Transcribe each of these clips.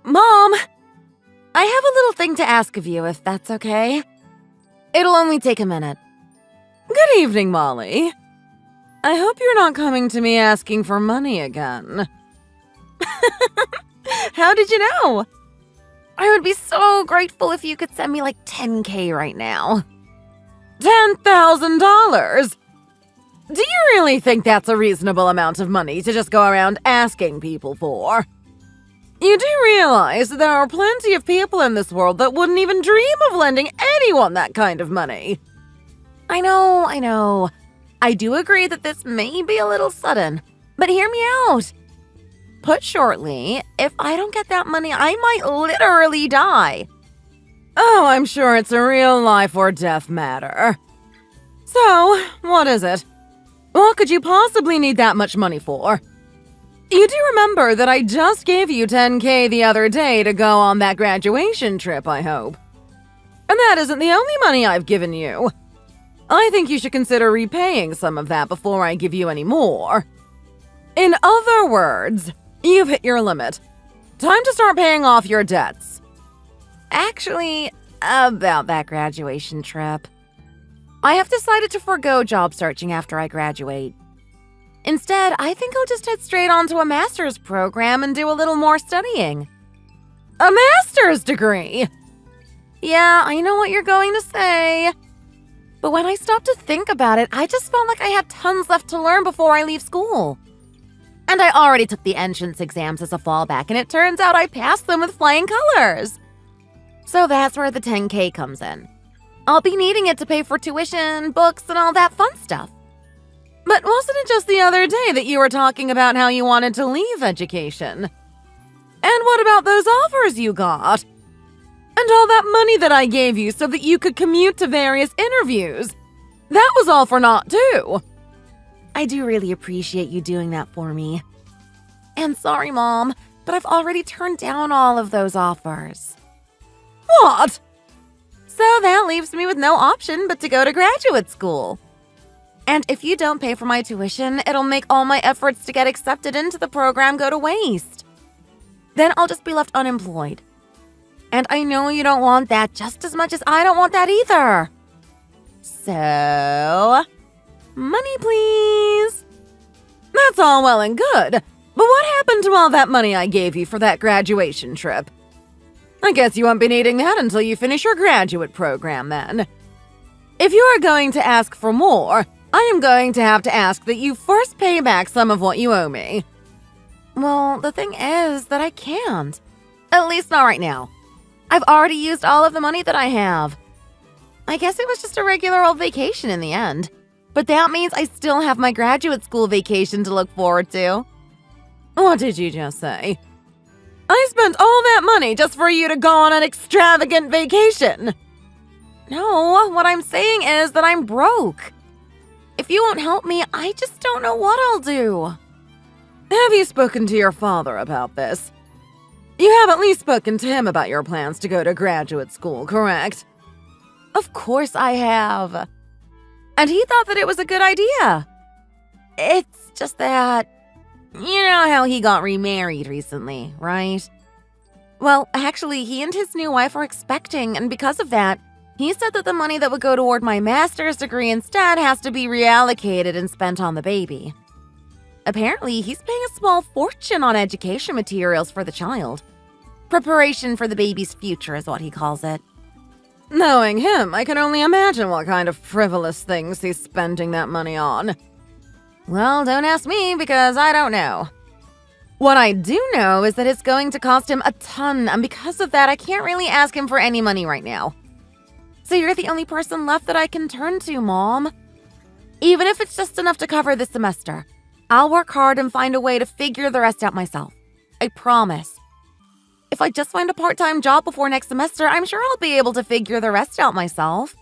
Mom! I have a little thing to ask of you, if that's okay. It'll only take a minute. Good evening, Molly. I hope you're not coming to me asking for money again. How did you know? I would be so grateful if you could send me like $10,000 right now. $10,000? Do you really think that's a reasonable amount of money to just go around asking people for? You do realize there are plenty of people in this world that wouldn't even dream of lending anyone that kind of money. I know. I do agree that this may be a little sudden, but hear me out. Put shortly, if I don't get that money, I might literally die. Oh, I'm sure it's a real life or death matter. So, what is it? What could you possibly need that much money for? You do remember that I just gave you $10,000 the other day to go on that graduation trip, I hope. And that isn't the only money I've given you. I think you should consider repaying some of that before I give you any more. In other words, you've hit your limit. Time to start paying off your debts. Actually, about that graduation trip, I have decided to forgo job searching after I graduate. Instead, I think I'll just head straight on to a master's program and do a little more studying. A master's degree? Yeah, I know what you're going to say. But when I stopped to think about it, I just felt like I had tons left to learn before I leave school. And I already took the entrance exams as a fallback, and it turns out I passed them with flying colors. So that's where the $10,000 comes in. I'll be needing it to pay for tuition, books, and all that fun stuff. But wasn't it just the other day that you were talking about how you wanted to leave education? And what about those offers you got? And all that money that I gave you so that you could commute to various interviews? That was all for naught, too. I do really appreciate you doing that for me. And sorry, Mom, but I've already turned down all of those offers. What? So that leaves me with no option but to go to graduate school. And if you don't pay for my tuition, it'll make all my efforts to get accepted into the program go to waste. Then I'll just be left unemployed. And I know you don't want that just as much as I don't want that either. So, money please. That's all well and good, but what happened to all that money I gave you for that graduation trip? I guess you won't be needing that until you finish your graduate program then. If you are going to ask for more, I am going to have to ask that you first pay back some of what you owe me. Well, the thing is that I can't. At least not right now. I've already used all of the money that I have. I guess it was just a regular old vacation in the end. But that means I still have my graduate school vacation to look forward to. What did you just say? I spent all that money just for you to go on an extravagant vacation. No, what I'm saying is that I'm broke. If you won't help me, I just don't know what I'll do. Have you spoken to your father about this? You have at least spoken to him about your plans to go to graduate school, correct? Of course I have. And he thought that it was a good idea. It's just that, you know how he got remarried recently, right? Well, actually, he and his new wife are expecting, and because of that, he said that the money that would go toward my master's degree instead has to be reallocated and spent on the baby. Apparently, he's paying a small fortune on education materials for the child. Preparation for the baby's future is what he calls it. Knowing him, I can only imagine what kind of frivolous things he's spending that money on. Well, don't ask me because I don't know. What I do know is that it's going to cost him a ton, and because of that, I can't really ask him for any money right now. So you're the only person left that I can turn to, Mom. Even if it's just enough to cover this semester, I'll work hard and find a way to figure the rest out myself. I promise. If I just find a part-time job before next semester, I'm sure I'll be able to figure the rest out myself.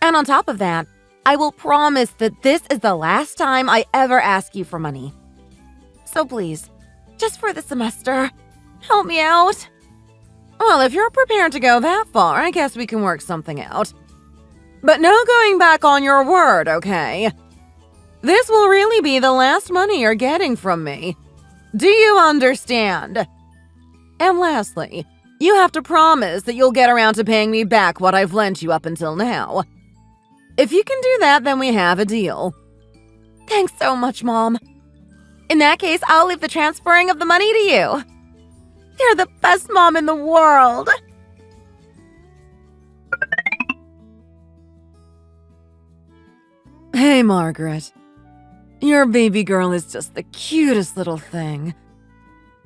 And on top of that, I will promise that this is the last time I ever ask you for money. So please, just for the semester, help me out. Well, if you're prepared to go that far, I guess we can work something out. But no going back on your word, okay? This will really be the last money you're getting from me. Do you understand? And lastly, you have to promise that you'll get around to paying me back what I've lent you up until now. If you can do that, then we have a deal. Thanks so much, Mom. In that case, I'll leave the transferring of the money to you. You're the best mom in the world. Hey, Margaret. Your baby girl is just the cutest little thing.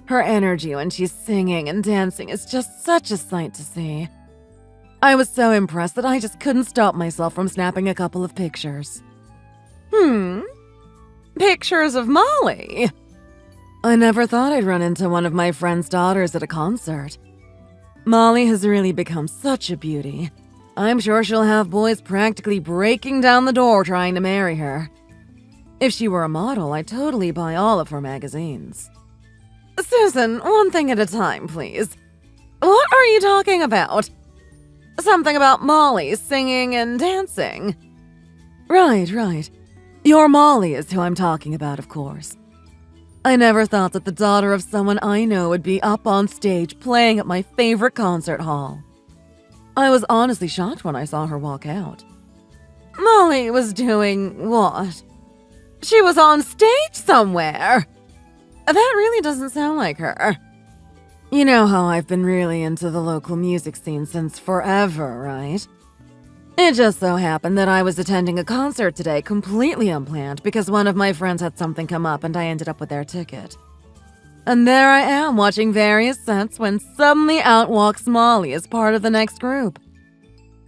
Her energy when she's singing and dancing is just such a sight to see. I was so impressed that I just couldn't stop myself from snapping a couple of pictures. Pictures of Molly? I never thought I'd run into one of my friend's daughters at a concert. Molly has really become such a beauty. I'm sure she'll have boys practically breaking down the door trying to marry her. If she were a model, I'd totally buy all of her magazines. Susan, one thing at a time, please. What are you talking about? Something about Molly singing and dancing. Right. Your Molly is who I'm talking about, of course. I never thought that the daughter of someone I know would be up on stage playing at my favorite concert hall. I was honestly shocked when I saw her walk out. Molly was doing what? She was on stage somewhere. That really doesn't sound like her. You know how I've been really into the local music scene since forever, right? It just so happened that I was attending a concert today completely unplanned because one of my friends had something come up and I ended up with their ticket. And there I am watching various sets when suddenly out walks Molly as part of the next group.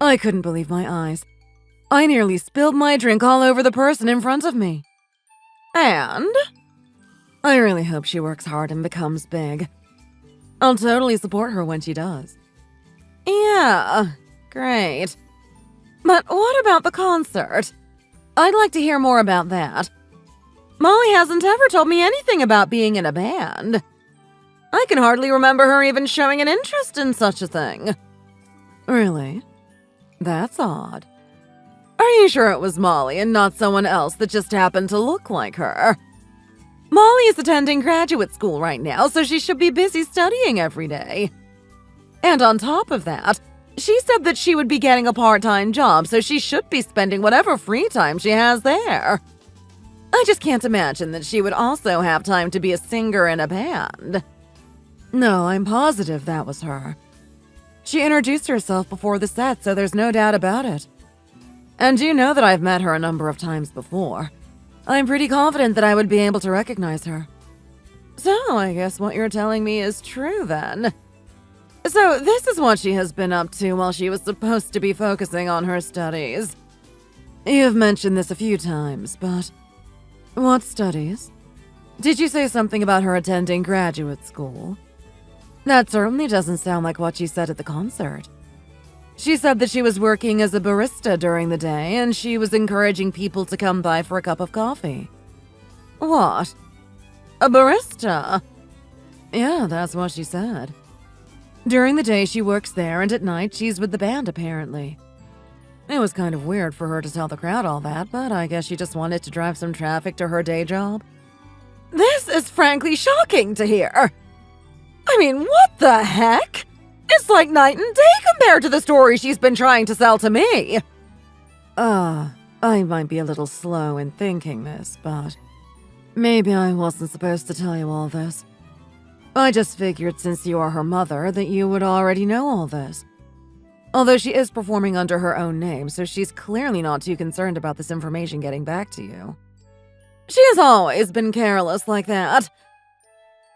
I couldn't believe my eyes. I nearly spilled my drink all over the person in front of me. And? I really hope she works hard and becomes big. I'll totally support her when she does. Yeah, great. But what about the concert? I'd like to hear more about that. Molly hasn't ever told me anything about being in a band. I can hardly remember her even showing an interest in such a thing. Really? That's odd. Are you sure it was Molly and not someone else that just happened to look like her? Molly is attending graduate school right now, so she should be busy studying every day. And on top of that, she said that she would be getting a part-time job, so she should be spending whatever free time she has there. I just can't imagine that she would also have time to be a singer in a band. No, I'm positive that was her. She introduced herself before the set, so there's no doubt about it. And you know that I've met her a number of times before. I'm pretty confident that I would be able to recognize her. So, I guess what you're telling me is true then. So, this is what she has been up to while she was supposed to be focusing on her studies. You've mentioned this a few times, but... what studies? Did you say something about her attending graduate school? That certainly doesn't sound like what she said at the concert. She said that she was working as a barista during the day and she was encouraging people to come by for a cup of coffee. What? A barista? Yeah, that's what she said. During the day she works there and at night she's with the band apparently. It was kind of weird for her to tell the crowd all that, but I guess she just wanted to drive some traffic to her day job. This is frankly shocking to hear. I mean, what the heck? It's like night and day compared to the story she's been trying to sell to me. I might be a little slow in thinking this, but maybe I wasn't supposed to tell you all this. I just figured since you are her mother that you would already know all this. Although she is performing under her own name, so she's clearly not too concerned about this information getting back to you. She has always been careless like that.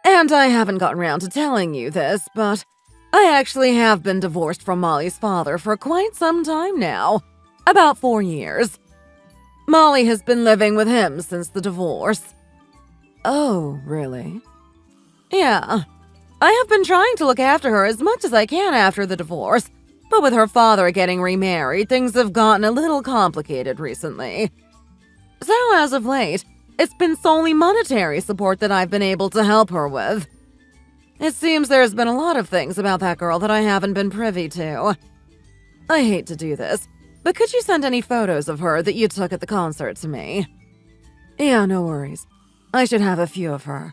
And I haven't gotten around to telling you this, but I actually have been divorced from Molly's father for quite some time now. About 4 years. Molly has been living with him since the divorce. Oh, really? Yeah. I have been trying to look after her as much as I can after the divorce, but with her father getting remarried, things have gotten a little complicated recently. So as of late, it's been solely monetary support that I've been able to help her with. It seems there's been a lot of things about that girl that I haven't been privy to. I hate to do this, but could you send any photos of her that you took at the concert to me? Yeah, no worries. I should have a few of her.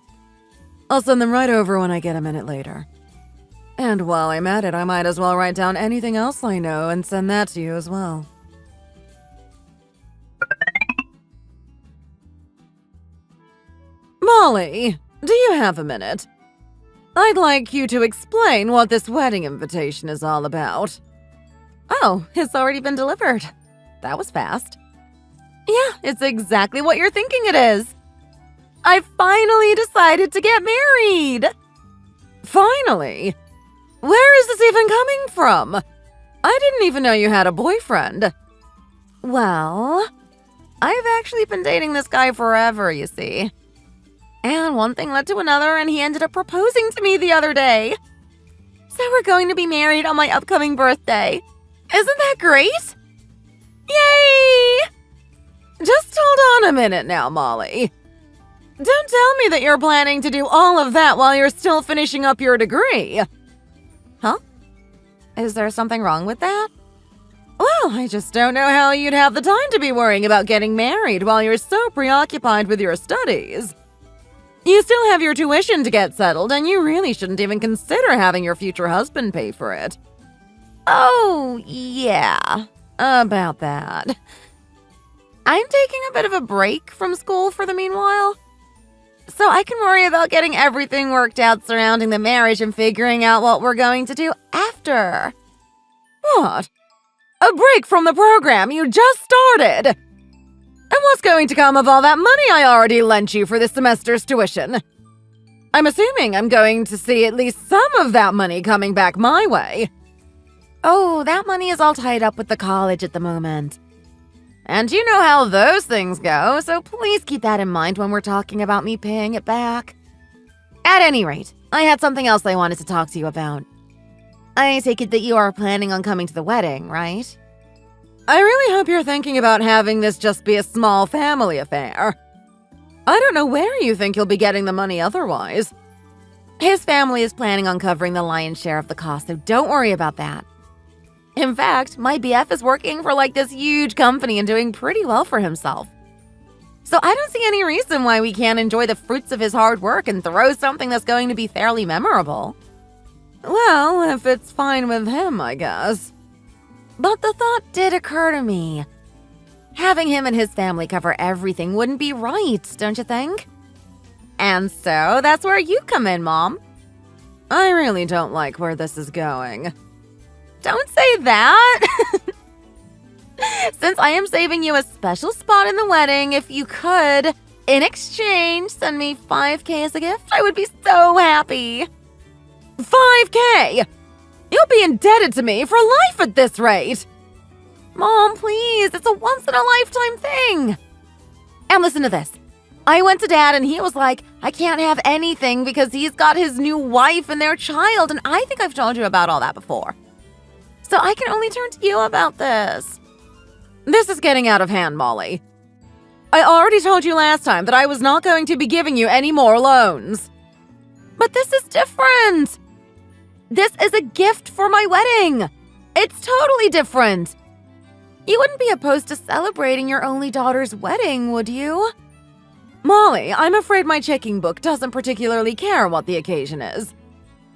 I'll send them right over when I get a minute later. And while I'm at it, I might as well write down anything else I know and send that to you as well. Molly, do you have a minute? I'd like you to explain what this wedding invitation is all about. Oh, it's already been delivered. That was fast. Yeah, it's exactly what you're thinking it is. I finally decided to get married. Finally? Where is this even coming from? I didn't even know you had a boyfriend. Well, I've actually been dating this guy forever, you see. And one thing led to another, and he ended up proposing to me the other day. So we're going to be married on my upcoming birthday. Isn't that great? Yay! Just hold on a minute now, Molly. Don't tell me that you're planning to do all of that while you're still finishing up your degree. Huh? Is there something wrong with that? Well, I just don't know how you'd have the time to be worrying about getting married while you're so preoccupied with your studies. You still have your tuition to get settled, and you really shouldn't even consider having your future husband pay for it. Oh, yeah, about that. I'm taking a bit of a break from school for the meanwhile, so I can worry about getting everything worked out surrounding the marriage and figuring out what we're going to do after. What? A break from the program you just started? And what's going to come of all that money I already lent you for this semester's tuition? I'm assuming I'm going to see at least some of that money coming back my way. Oh, that money is all tied up with the college at the moment. And you know how those things go, so please keep that in mind when we're talking about me paying it back. At any rate, I had something else I wanted to talk to you about. I take it that you are planning on coming to the wedding, right? I really hope you're thinking about having this just be a small family affair. I don't know where you think you'll be getting the money otherwise. His family is planning on covering the lion's share of the cost, so don't worry about that. In fact, my BF is working for this huge company and doing pretty well for himself. So I don't see any reason why we can't enjoy the fruits of his hard work and throw something that's going to be fairly memorable. Well, if it's fine with him, I guess. But the thought did occur to me. Having him and his family cover everything wouldn't be right, don't you think? And so that's where you come in, Mom. I really don't like where this is going. Don't say that! Since I am saving you a special spot in the wedding, if you could, in exchange, send me $5,000 as a gift, I would be so happy. $5,000! You'll be indebted to me for life at this rate! Mom, please, it's a once-in-a-lifetime thing! And listen to this. I went to Dad and he was like, I can't have anything because he's got his new wife and their child, and I think I've told you about all that before. So I can only turn to you about this. This is getting out of hand, Molly. I already told you last time that I was not going to be giving you any more loans. But this is different. This is a gift for my wedding. It's totally different. You wouldn't be opposed to celebrating your only daughter's wedding, would you? Molly, I'm afraid my checking book doesn't particularly care what the occasion is.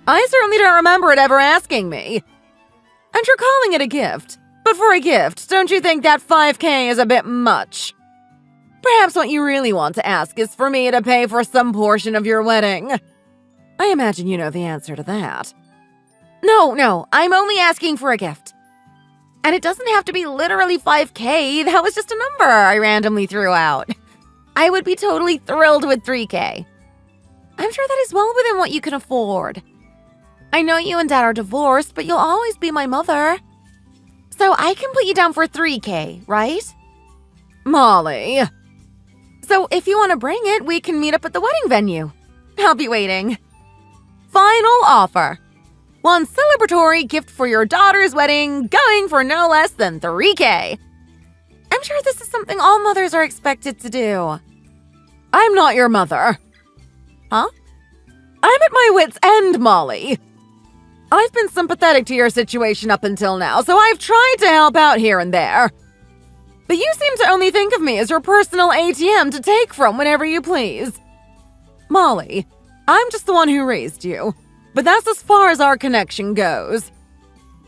I certainly don't remember it ever asking me. And you're calling it a gift. But for a gift, don't you think that $5,000 is a bit much? Perhaps what you really want to ask is for me to pay for some portion of your wedding. I imagine you know the answer to that. No, I'm only asking for a gift. And it doesn't have to be literally $5,000, that was just a number I randomly threw out. I would be totally thrilled with $3,000. I'm sure that is well within what you can afford. I know you and Dad are divorced, but you'll always be my mother. So I can put you down for $3,000, right? Molly. So if you want to bring it, we can meet up at the wedding venue. I'll be waiting. Final offer. One celebratory gift for your daughter's wedding, going for no less than $3,000. I'm sure this is something all mothers are expected to do. I'm not your mother. Huh? I'm at my wit's end, Molly. I've been sympathetic to your situation up until now, so I've tried to help out here and there. But you seem to only think of me as your personal ATM to take from whenever you please. Molly, I'm just the one who raised you, but that's as far as our connection goes.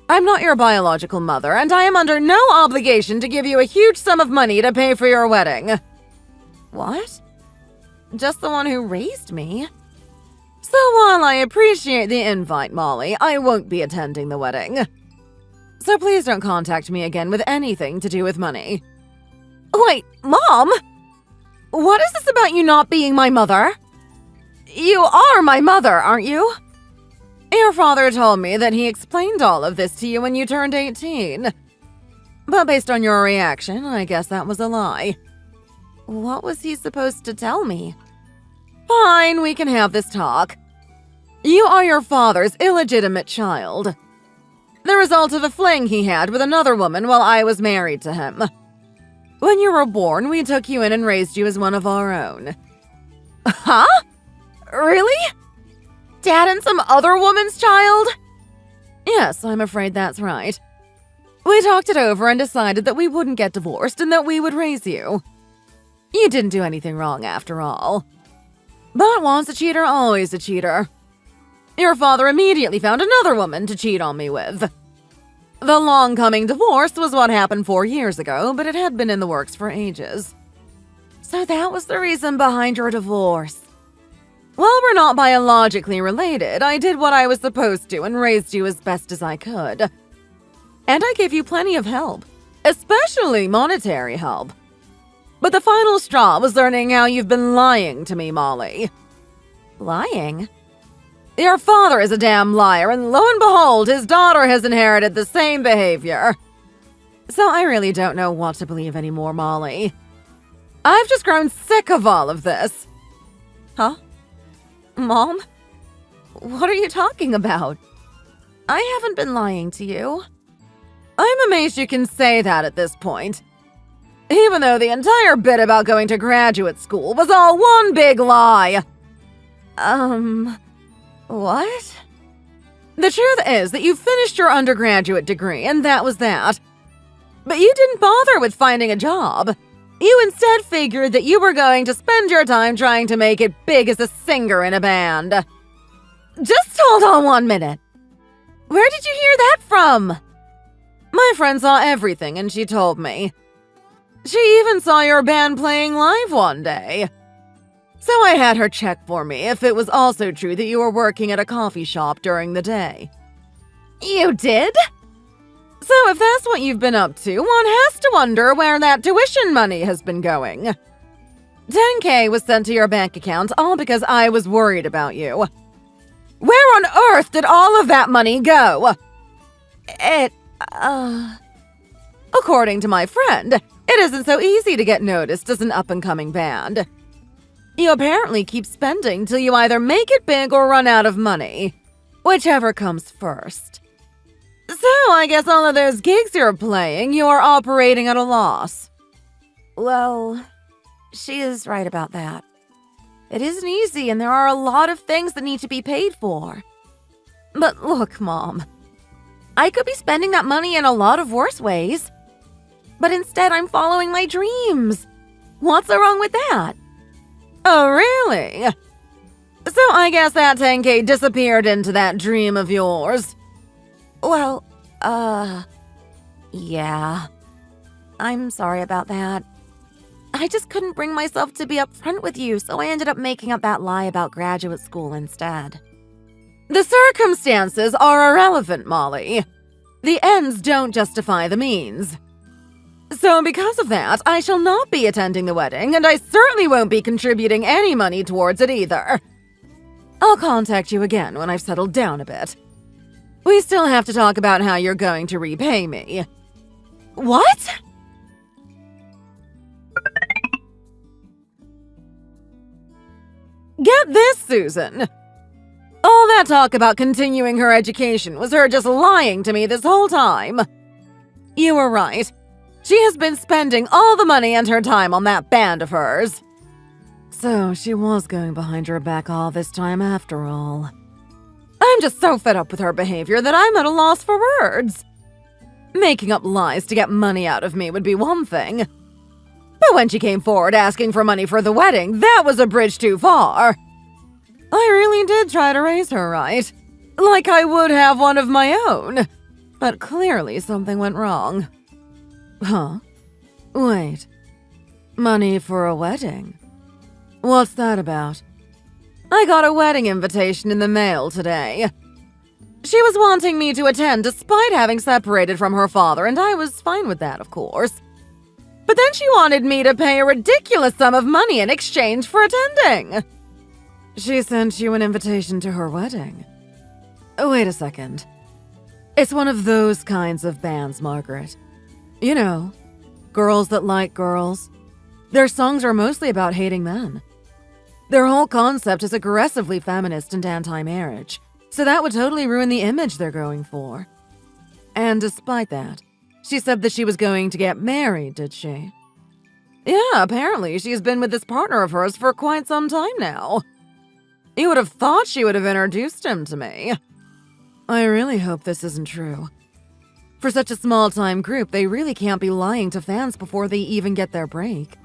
I'm not your biological mother, and I am under no obligation to give you a huge sum of money to pay for your wedding. What? Just the one who raised me? So while I appreciate the invite, Molly, I won't be attending the wedding. So please don't contact me again with anything to do with money. Wait, Mom? What is this about you not being my mother? You are my mother, aren't you? Your father told me that he explained all of this to you when you turned 18. But based on your reaction, I guess that was a lie. What was he supposed to tell me? Fine, we can have this talk. You are your father's illegitimate child. The result of a fling he had with another woman while I was married to him. When you were born, we took you in and raised you as one of our own. Huh? Really? Dad and some other woman's child? Yes, I'm afraid that's right. We talked it over and decided that we wouldn't get divorced and that we would raise you. You didn't do anything wrong after all. But once a cheater, always a cheater. Your father immediately found another woman to cheat on me with. The long-coming divorce was what happened 4 years ago, but it had been in the works for ages. So that was the reason behind your divorce. While we're not biologically related, I did what I was supposed to and raised you as best as I could. And I gave you plenty of help, especially monetary help. But the final straw was learning how you've been lying to me, Molly. Lying? Your father is a damn liar, and lo and behold, his daughter has inherited the same behavior. So I really don't know what to believe anymore, Molly. I've just grown sick of all of this. Huh? Mom? What are you talking about? I haven't been lying to you. I'm amazed you can say that at this point. Even though the entire bit about going to graduate school was all one big lie. What? The truth is that you finished your undergraduate degree, and that was that. But you didn't bother with finding a job. You instead figured that you were going to spend your time trying to make it big as a singer in a band. Just hold on 1 minute. Where did you hear that from? My friend saw everything and she told me. She even saw your band playing live one day. So I had her check for me if it was also true that you were working at a coffee shop during the day. You did? So if that's what you've been up to, one has to wonder where that tuition money has been going. $10K was sent to your bank account all because I was worried about you. Where on earth did all of that money go? According to my friend, it isn't so easy to get noticed as an up-and-coming band. You apparently keep spending till you either make it big or run out of money. Whichever comes first. So I guess all of those gigs you're playing, you're operating at a loss. Well, she is right about that. It isn't easy and there are a lot of things that need to be paid for. But look, Mom. I could be spending that money in a lot of worse ways. But instead I'm following my dreams. What's so wrong with that? Oh, really? So I guess that 10K disappeared into that dream of yours. Well, yeah. I'm sorry about that. I just couldn't bring myself to be upfront with you, so I ended up making up that lie about graduate school instead. The circumstances are irrelevant, Molly. The ends don't justify the means. So because of that, I shall not be attending the wedding, and I certainly won't be contributing any money towards it either. I'll contact you again when I've settled down a bit. We still have to talk about how you're going to repay me. What? Get this, Susan. All that talk about continuing her education was her just lying to me this whole time. You were right. She has been spending all the money and her time on that band of hers. So she was going behind her back all this time after all. I'm just so fed up with her behavior that I'm at a loss for words. Making up lies to get money out of me would be one thing. But when she came forward asking for money for the wedding, that was a bridge too far. I really did try to raise her right, like I would have one of my own. But clearly something went wrong. Huh? Wait. Money for a wedding? What's that about? I got a wedding invitation in the mail today. She was wanting me to attend despite having separated from her father, and I was fine with that, of course. But then she wanted me to pay a ridiculous sum of money in exchange for attending. She sent you an invitation to her wedding? Wait a second. It's one of those kinds of bands, Margaret. You know, girls that like girls. Their songs are mostly about hating men. Their whole concept is aggressively feminist and anti-marriage, so that would totally ruin the image they're going for. And despite that, she said that she was going to get married, did she? Yeah, apparently she's been with this partner of hers for quite some time now. You would have thought she would have introduced him to me. I really hope this isn't true. For such a small-time group, they really can't be lying to fans before they even get their break.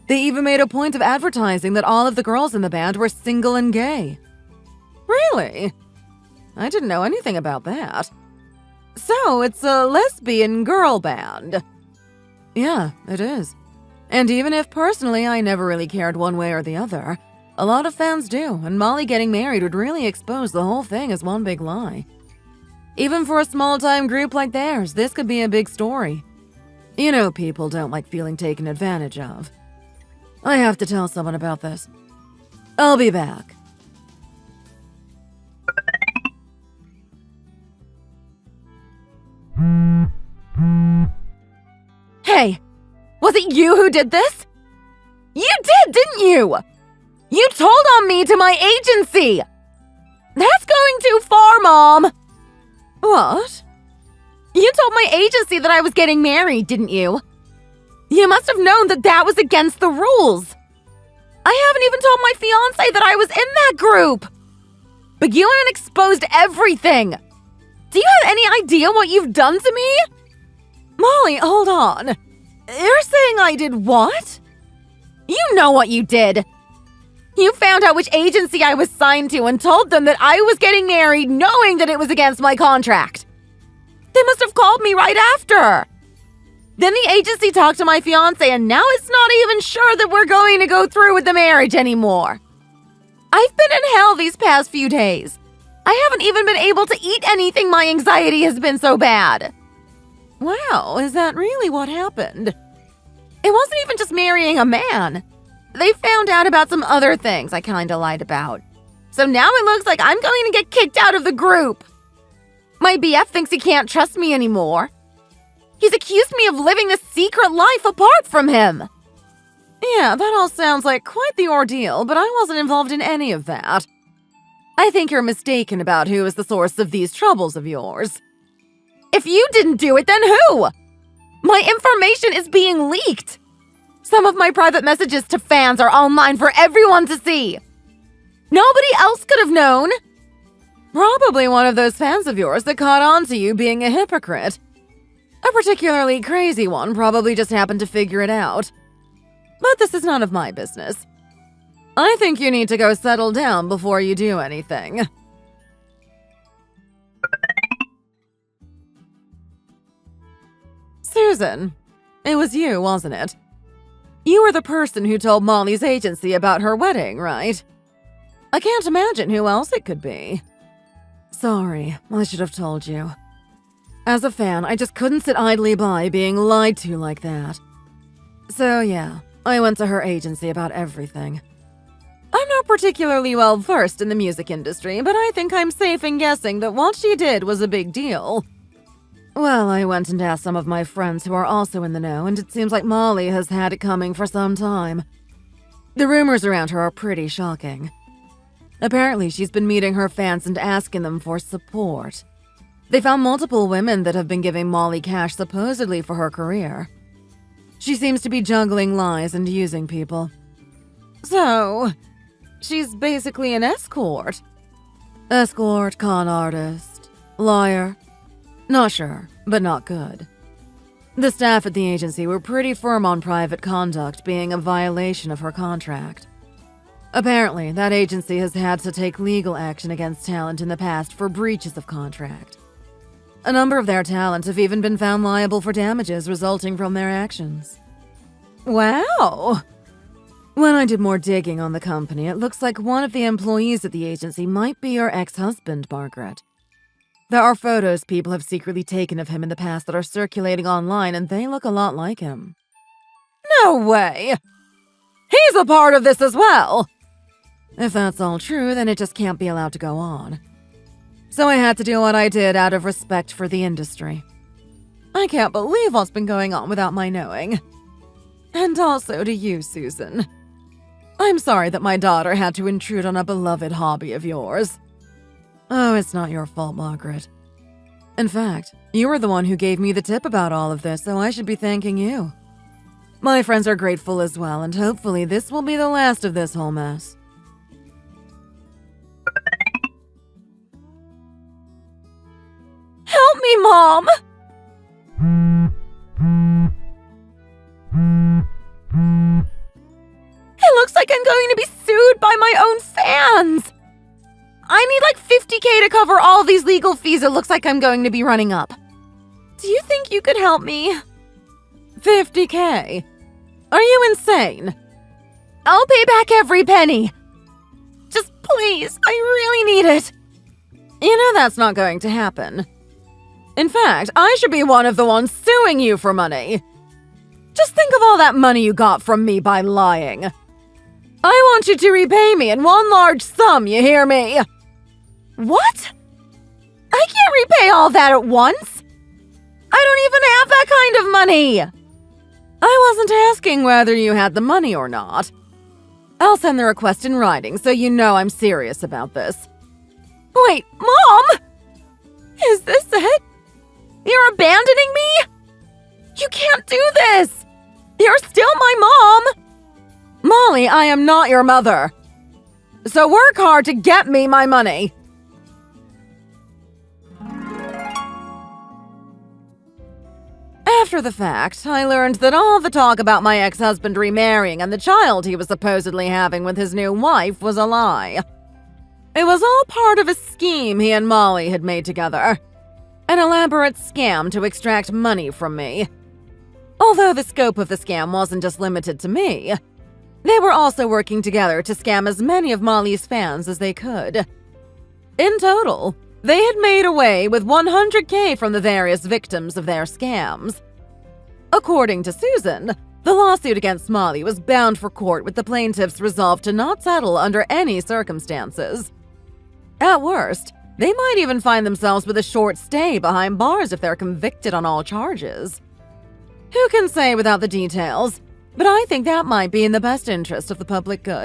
They even made a point of advertising that all of the girls in the band were single and gay. Really? I didn't know anything about that. So, it's a lesbian girl band. Yeah, it is. And even if personally I never really cared one way or the other, a lot of fans do, and Molly getting married would really expose the whole thing as one big lie. Even for a small-time group like theirs, this could be a big story. You know people don't like feeling taken advantage of. I have to tell someone about this. I'll be back. Hey, was it you who did this? You did, didn't you? You told on me to my agency! That's going too far, Mom! What? You told my agency that I was getting married, didn't you? You must have known that that was against the rules. I haven't even told my fiancé that I was in that group. But you went and exposed everything. Do you have any idea what you've done to me? Molly, hold on. You're saying I did what? You know what you did. You found out which agency I was signed to and told them that I was getting married knowing that it was against my contract. They must have called me right after. Then the agency talked to my fiancé and now it's not even sure that we're going to go through with the marriage anymore. I've been in hell these past few days. I haven't even been able to eat anything. My anxiety has been so bad. Wow, is that really what happened? It wasn't even just marrying a man. They found out about some other things I kinda lied about. So now it looks like I'm going to get kicked out of the group. My BF thinks he can't trust me anymore. He's accused me of living this secret life apart from him. Yeah, that all sounds like quite the ordeal, but I wasn't involved in any of that. I think you're mistaken about who is the source of these troubles of yours. If you didn't do it, then who? My information is being leaked. Some of my private messages to fans are online for everyone to see. Nobody else could have known. Probably one of those fans of yours that caught on to you being a hypocrite. A particularly crazy one probably just happened to figure it out. But this is none of my business. I think you need to go settle down before you do anything. Susan, it was you, wasn't it? You were the person who told Molly's agency about her wedding, right? I can't imagine who else it could be. Sorry, I should have told you. As a fan, I just couldn't sit idly by being lied to like that. So yeah, I went to her agency about everything. I'm not particularly well versed in the music industry, but I think I'm safe in guessing that what she did was a big deal. Well, I went and asked some of my friends who are also in the know, and it seems like Molly has had it coming for some time. The rumors around her are pretty shocking. Apparently, she's been meeting her fans and asking them for support. They found multiple women that have been giving Molly cash supposedly for her career. She seems to be juggling lies and using people. So, she's basically an escort. Escort, con artist, liar. Not sure, but not good. The staff at the agency were pretty firm on private conduct being a violation of her contract. Apparently, that agency has had to take legal action against talent in the past for breaches of contract. A number of their talent have even been found liable for damages resulting from their actions. Wow! When I did more digging on the company, it looks like one of the employees at the agency might be your ex-husband, Margaret. There are photos people have secretly taken of him in the past that are circulating online, and they look a lot like him. No way! He's a part of this as well! If that's all true, then it just can't be allowed to go on. So I had to do what I did out of respect for the industry. I can't believe what's been going on without my knowing. And also to you, Susan. I'm sorry that my daughter had to intrude on a beloved hobby of yours. Oh, it's not your fault, Margaret. In fact, you were the one who gave me the tip about all of this, so I should be thanking you. My friends are grateful as well, and hopefully this will be the last of this whole mess. Help me, Mom! It looks like I'm going to be sued by my own fans! I need like $50,000 to cover all these legal fees it looks like I'm going to be running up. Do you think you could help me? $50,000? Are you insane? I'll pay back every penny. Just please, I really need it. You know that's not going to happen. In fact, I should be one of the ones suing you for money. Just think of all that money you got from me by lying. I want you to repay me in one large sum, you hear me? What? I can't repay all that at once. I don't even have that kind of money. I wasn't asking whether you had the money or not. I'll send the request in writing so you know I'm serious about this. Wait, Mom? Is this it? You're abandoning me? You can't do this! You're still my mom! Molly, I am not your mother. So work hard to get me my money. After the fact, I learned that all the talk about my ex-husband remarrying and the child he was supposedly having with his new wife was a lie. It was all part of a scheme he and Molly had made together. An elaborate scam to extract money from me. Although the scope of the scam wasn't just limited to me, they were also working together to scam as many of Molly's fans as they could. In total, they had made away with $100,000 from the various victims of their scams. According to Susan, the lawsuit against Molly was bound for court with the plaintiffs resolved to not settle under any circumstances. At worst, they might even find themselves with a short stay behind bars if they're convicted on all charges. Who can say without the details? But I think that might be in the best interest of the public good.